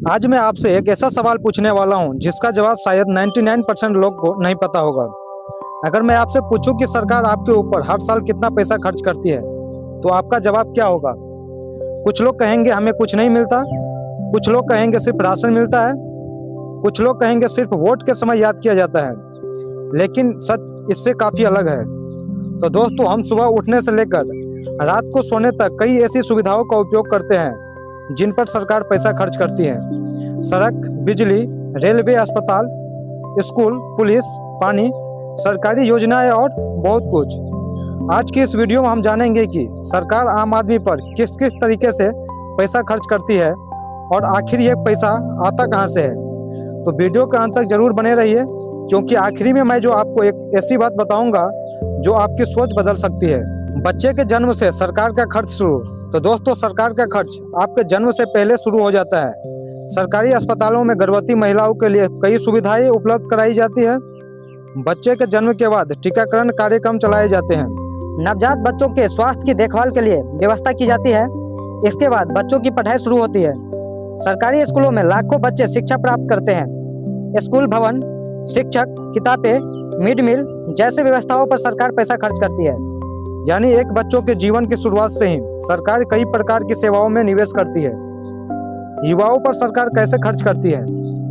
आज मैं आपसे एक ऐसा सवाल पूछने वाला हूं जिसका जवाब शायद 99% लोग को नहीं पता होगा। अगर मैं आपसे पूछूं कि सरकार आपके ऊपर हर साल कितना पैसा खर्च करती है, तो आपका जवाब क्या होगा? कुछ लोग कहेंगे हमें कुछ नहीं मिलता, कुछ लोग कहेंगे सिर्फ राशन मिलता है, कुछ लोग कहेंगे सिर्फ वोट के समय याद किया जाता है। लेकिन सच इससे काफ़ी अलग है। तो दोस्तों, हम सुबह उठने से लेकर रात को सोने तक कई ऐसी सुविधाओं का उपयोग करते हैं जिन पर सरकार पैसा खर्च करती है। सड़क, बिजली, रेलवे, अस्पताल, स्कूल, पुलिस, पानी, सरकारी योजनाएं और बहुत कुछ। आज की इस वीडियो में हम जानेंगे कि सरकार आम आदमी पर किस किस तरीके से पैसा खर्च करती है और आखिर ये पैसा आता कहां से है। तो वीडियो के अंत तक जरूर बने रहिए, क्योंकि आखिरी में मैं जो आपको एक ऐसी बात बताऊंगा जो आपकी सोच बदल सकती है। बच्चे के जन्म से सरकार का खर्च शुरू। तो दोस्तों, सरकार का खर्च आपके जन्म से पहले शुरू हो जाता है। सरकारी अस्पतालों में गर्भवती महिलाओं के लिए कई सुविधाएं उपलब्ध कराई जाती है। बच्चे के जन्म के बाद टीकाकरण कार्यक्रम चलाए जाते हैं। नवजात बच्चों के स्वास्थ्य की देखभाल के लिए व्यवस्था की जाती है। इसके बाद बच्चों की पढ़ाई शुरू होती है। सरकारी स्कूलों में लाखों बच्चे शिक्षा प्राप्त करते हैं। स्कूल भवन, शिक्षक, किताबें, मिड मील जैसे व्यवस्थाओं पर सरकार पैसा खर्च करती है। यानी एक बच्चों के जीवन की शुरुआत से ही सरकार कई प्रकार की सेवाओं में निवेश करती है। युवाओं पर सरकार कैसे खर्च करती है?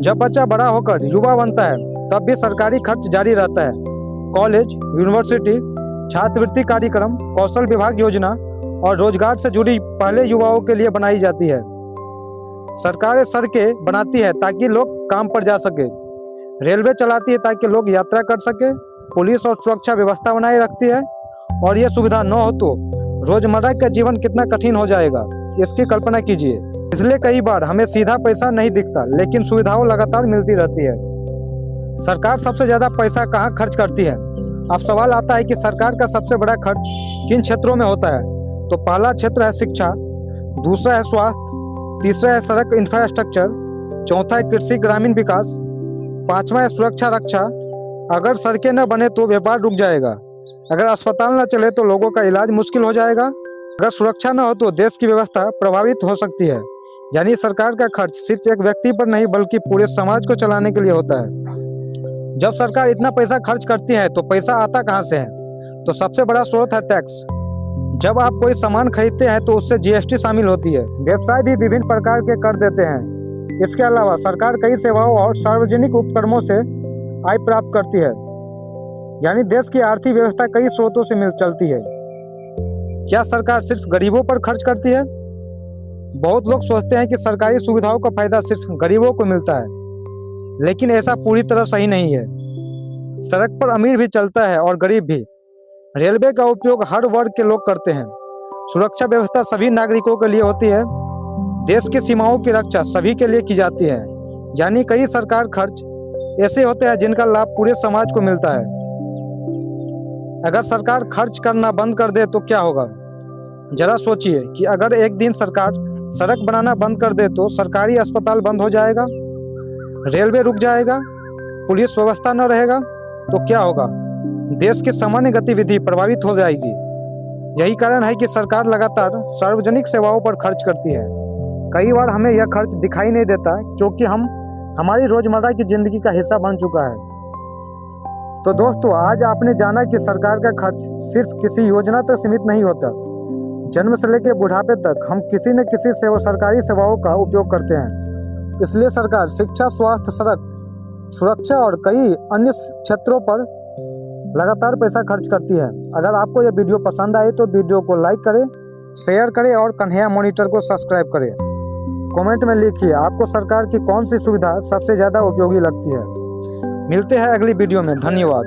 जब बच्चा बड़ा होकर युवा बनता है तब भी सरकारी खर्च जारी रहता है। कॉलेज, यूनिवर्सिटी, छात्रवृत्ति कार्यक्रम, कौशल विभाग योजना और रोजगार से जुड़ी पहले युवाओं के लिए बनाई जाती है। सरकारें सड़कें बनाती है ताकि लोग काम पर जा सके, रेलवे चलाती है ताकि लोग यात्रा कर सके, पुलिस और सुरक्षा व्यवस्था बनाए रखती है। और ये सुविधा न हो तो रोजमर्रा का जीवन कितना कठिन हो जाएगा, इसकी कल्पना कीजिए। इसलिए कई बार हमें सीधा पैसा नहीं दिखता, लेकिन सुविधाओं लगातार मिलती रहती है। सरकार सबसे ज्यादा पैसा कहाँ खर्च करती है? अब सवाल आता है कि सरकार का सबसे बड़ा खर्च किन क्षेत्रों में होता है। तो पहला क्षेत्र है शिक्षा, दूसरा है स्वास्थ्य, तीसरा है सड़क इंफ्रास्ट्रक्चर, चौथा है कृषि ग्रामीण विकास, पांचवा है सुरक्षा रक्षा। अगर सड़कें न बने तो व्यापार रुक जाएगा, अगर अस्पताल न चले तो लोगों का इलाज मुश्किल हो जाएगा, अगर सुरक्षा न हो तो देश की व्यवस्था प्रभावित हो सकती है। यानी सरकार का खर्च सिर्फ एक व्यक्ति पर नहीं बल्कि पूरे समाज को चलाने के लिए होता है। जब सरकार इतना पैसा खर्च करती है तो पैसा आता कहां से है? तो सबसे बड़ा स्रोत है टैक्स। जब आप कोई सामान खरीदते हैं तो उससे जीएसटी शामिल होती है। व्यवसाय भी विभिन्न प्रकार के कर देते हैं। इसके अलावा सरकार कई सेवाओं और सार्वजनिक उपक्रमों से आय प्राप्त करती है। यानी देश की आर्थिक व्यवस्था कई स्रोतों से मिल चलती है। क्या सरकार सिर्फ गरीबों पर खर्च करती है? बहुत लोग सोचते हैं कि सरकारी सुविधाओं का फायदा सिर्फ गरीबों को मिलता है, लेकिन ऐसा पूरी तरह सही नहीं है। सड़क पर अमीर भी चलता है और गरीब भी। रेलवे का उपयोग हर वर्ग के लोग करते हैं। सुरक्षा व्यवस्था सभी नागरिकों के लिए होती है। देश की सीमाओं की रक्षा सभी के लिए की जाती है। यानी कई सरकार खर्च ऐसे होते हैं जिनका लाभ पूरे समाज को मिलता है। अगर सरकार खर्च करना बंद कर दे तो क्या होगा? जरा सोचिए कि अगर एक दिन सरकार सड़क बनाना बंद कर दे तो सरकारी अस्पताल बंद हो जाएगा, रेलवे रुक जाएगा, पुलिस व्यवस्था न रहेगा तो क्या होगा? देश की सामान्य गतिविधि प्रभावित हो जाएगी। यही कारण है कि सरकार लगातार सार्वजनिक सेवाओं पर खर्च करती है। कई बार हमें यह खर्च दिखाई नहीं देता क्योंकि हमारी रोजमर्रा की जिंदगी का हिस्सा बन चुका है। तो दोस्तों, आज आपने जाना कि सरकार का खर्च सिर्फ किसी योजना तक सीमित नहीं होता। जन्म से लेकर बुढ़ापे तक हम किसी न किसी सरकारी सेवाओं का उपयोग करते हैं। इसलिए सरकार शिक्षा, स्वास्थ्य, सड़क, सुरक्षा और कई अन्य क्षेत्रों पर लगातार पैसा खर्च करती है। अगर आपको यह वीडियो पसंद आए तो वीडियो को लाइक करें, शेयर करें और कन्हैया मॉनिटर को सब्सक्राइब करें। कमेंट में लिखिए आपको सरकार की कौन सी सुविधा सबसे ज़्यादा उपयोगी लगती है। मिलते हैं अगली वीडियो में। धन्यवाद।